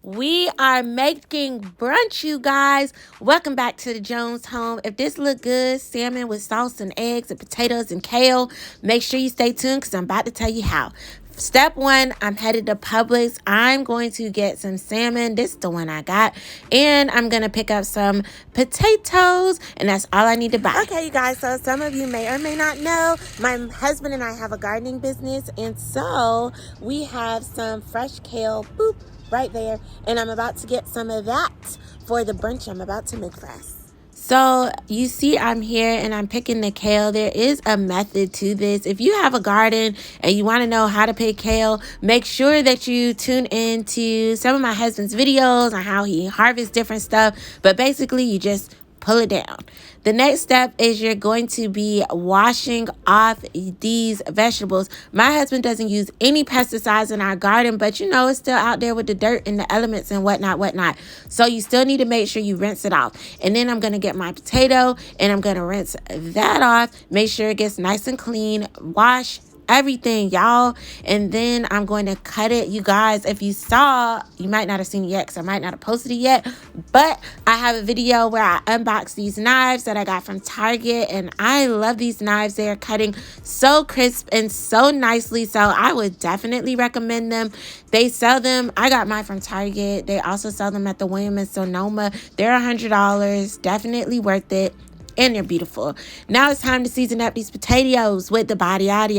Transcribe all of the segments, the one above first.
We are making brunch, you guys. Welcome back to the Jones home. If this look good, salmon with sauce and eggs and potatoes and kale, make sure you stay tuned because I'm about to tell you how. Step one, I'm headed to Publix. I'm going to get some salmon. This is the one I got. And I'm going to pick up some potatoes. And that's all I need to buy. Okay, you guys. So some of you may or may not know, my husband and I have a gardening business. And so we have some fresh kale. Boop. Right there, and I'm about to get some of that for the brunch I'm about to make for us. So you see I'm here and I'm picking the kale. There is a method to this. If you have a garden and you want to know how to pick kale, make sure that you tune into some of my husband's videos on how he harvests different stuff, but basically you just pull it down. The next step is you're going to be washing off these vegetables. My husband doesn't use any pesticides in our garden, but you know, it's still out there with the dirt and the elements and whatnot. So you still need to make sure you rinse it off. And then I'm going to get my potato and I'm going to rinse that off. Make sure it gets nice and clean. Wash everything, y'all, and then I'm going to cut it. You guys, if you saw, you might not have seen it yet because I might not have posted it yet, but I have a video where I unbox these knives that I got from Target, and I love these knives. They are cutting so crisp and so nicely, so I would definitely recommend them. They sell them. I got mine from Target. They also sell them at the William and Sonoma. They're $100. Definitely worth it. And they're beautiful. Now it's time to season up these potatoes with the Badia. You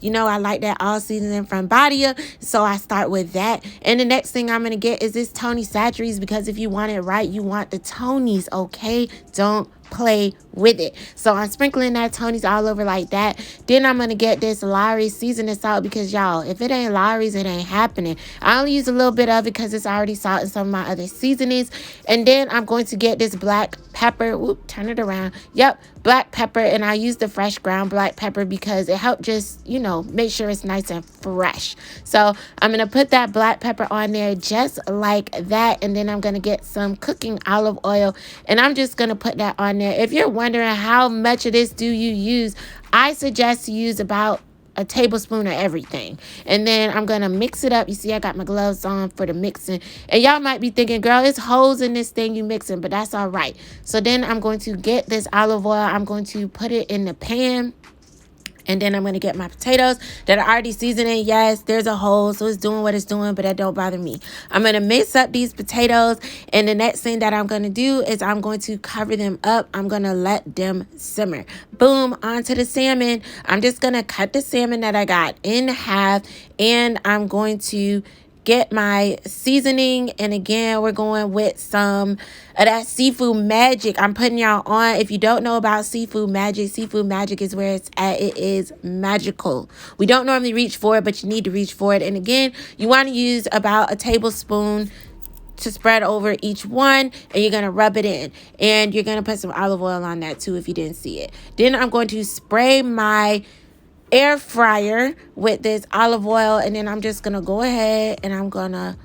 know, I like that all seasoning from Badia, so I start with that. And the next thing I'm going to get is this Tony Chachere's, because if you want it right, you want the Tonys, okay? Don't play with it. So I'm sprinkling that Tony's all over like that. Then I'm gonna get this Lawry's seasoning salt, because y'all, if it ain't Lawry's, it ain't happening. I only use a little bit of it because it's already salt in some of my other seasonings. And then I'm going to get this black pepper. Whoop, turn it around. Yep, black pepper. And I use the fresh ground black pepper because it helped just, you know, make sure it's nice and fresh. So I'm gonna put that black pepper on there just like that. And then I'm gonna get some cooking olive oil, and I'm just gonna put that on there. If you're wondering how much of this do you use, I suggest you use about a tablespoon of everything. And then I'm gonna mix it up. You see I got my gloves on for the mixing, and y'all might be thinking, girl, it's holes in this thing you mixing, but that's all right. So then I'm going to get this olive oil. I'm going to put it in the pan. And then I'm going to get my potatoes that are already seasoning. Yes, there's a hole, so it's doing what it's doing, but that don't bother me. I'm going to mix up these potatoes. And the next thing that I'm going to do is I'm going to cover them up. I'm going to let them simmer. Boom, onto the salmon. I'm just going to cut the salmon that I got in half. And I'm going to get my seasoning, and again we're going with some of that seafood magic. I'm putting y'all on. If you don't know about seafood magic is where it's at. It is magical. We don't normally reach for it, but you need to reach for it. And again, you want to use about a tablespoon to spread over each one, and you're going to rub it in, and you're going to put some olive oil on that too if you didn't see it. Then I'm going to spray my air fryer with this olive oil, and then I'm just gonna go ahead and I'm gonna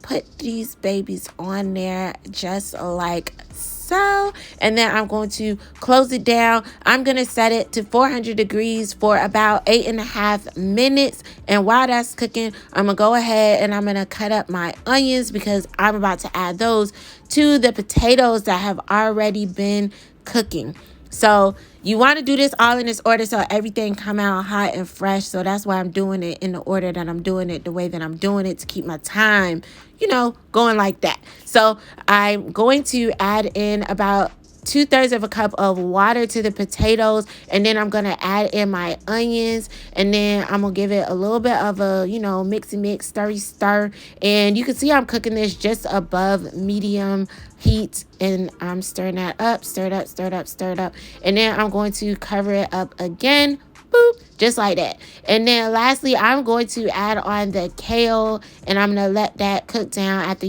put these babies on there just like so, and then I'm going to close it down. I'm gonna set it to 400 degrees for about 8.5 minutes, and while that's cooking, I'm gonna go ahead and I'm gonna cut up my onions because I'm about to add those to the potatoes that have already been cooking. So you want to do this all in this order so everything come out hot and fresh. So that's why I'm doing it in the order that I'm doing it, the way that I'm doing it, to keep my time, you know, going like that. So I'm going to add in about 2/3 of a cup of water to the potatoes, and then I'm going to add in my onions, and then I'm going to give it a little bit of a, you know, mix, stir. And you can see I'm cooking this just above medium heat, and I'm stirring that up, stir it up. And then I'm going to cover it up again. Boop, just like that. And then lastly, I'm going to add on the kale, and I'm going to let that cook down after,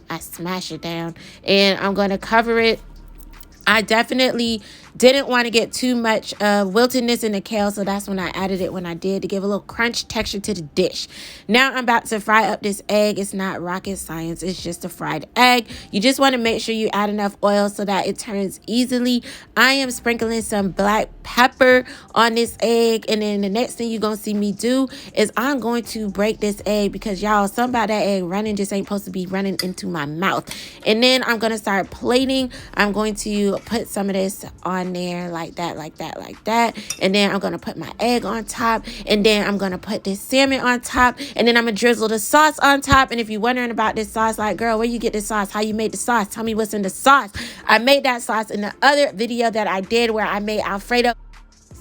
I smash it down. And I'm going to cover it. I definitely Didn't want to get too much wiltedness in the kale, so that's when I added it when I did, to give a little crunch texture to the dish. Now I'm about to fry up this egg. It's not rocket science, it's just a fried egg. You just want to make sure you add enough oil so that it turns easily. I am sprinkling some black pepper on this egg, and then the next thing you're gonna see me do is I'm going to break this egg, because y'all, something about that egg running just ain't supposed to be running into my mouth. And then I'm gonna start plating. I'm going to put some of this on there like that, like that, like that. And then I'm gonna put my egg on top, and then I'm gonna put this salmon on top, and then I'm gonna drizzle the sauce on top. And if you're wondering about this sauce, like, girl, where you get this sauce? How you made the sauce? Tell me what's in the sauce. I made that sauce in the other video that I did where I made Alfredo.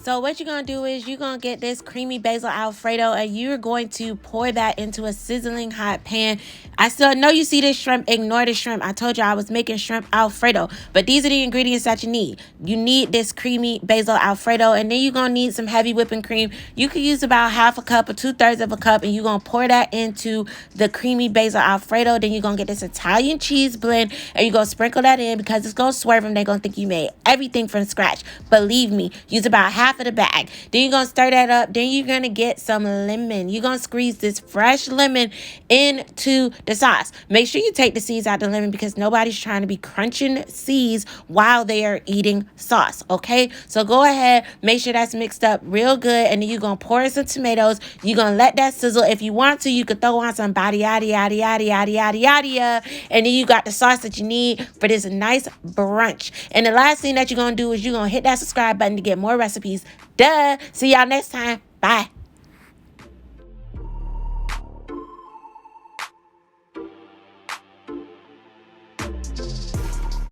So what you're going to do is you're going to get this creamy basil Alfredo, and you're going to pour that into a sizzling hot pan. I still know you see this shrimp. Ignore the shrimp. I told you I was making shrimp Alfredo, but these are the ingredients that you need. You need this creamy basil Alfredo, and then you're going to need some heavy whipping cream. You could use about half a cup or 2/3 of a cup, and you're going to pour that into the creamy basil Alfredo. Then you're going to get this Italian cheese blend, and you're going to sprinkle that in, because it's going to swerve them. They're going to think you made everything from scratch. Believe me, use about half of the bag. Then you're gonna stir that up. Then you're gonna get some lemon. You're gonna squeeze this fresh lemon into the sauce. Make sure you take the seeds out of the lemon, because nobody's trying to be crunching seeds while they are eating sauce. Okay, so go ahead, make sure that's mixed up real good, and then you're gonna pour in some tomatoes. You're gonna let that sizzle. If you want to, you could throw on some body yada yada yada yada yada yada, and then you got the sauce that you need for this nice brunch. And the last thing that you're gonna do is you're gonna hit that subscribe button to get more recipes. Duh. See y'all next time. Bye.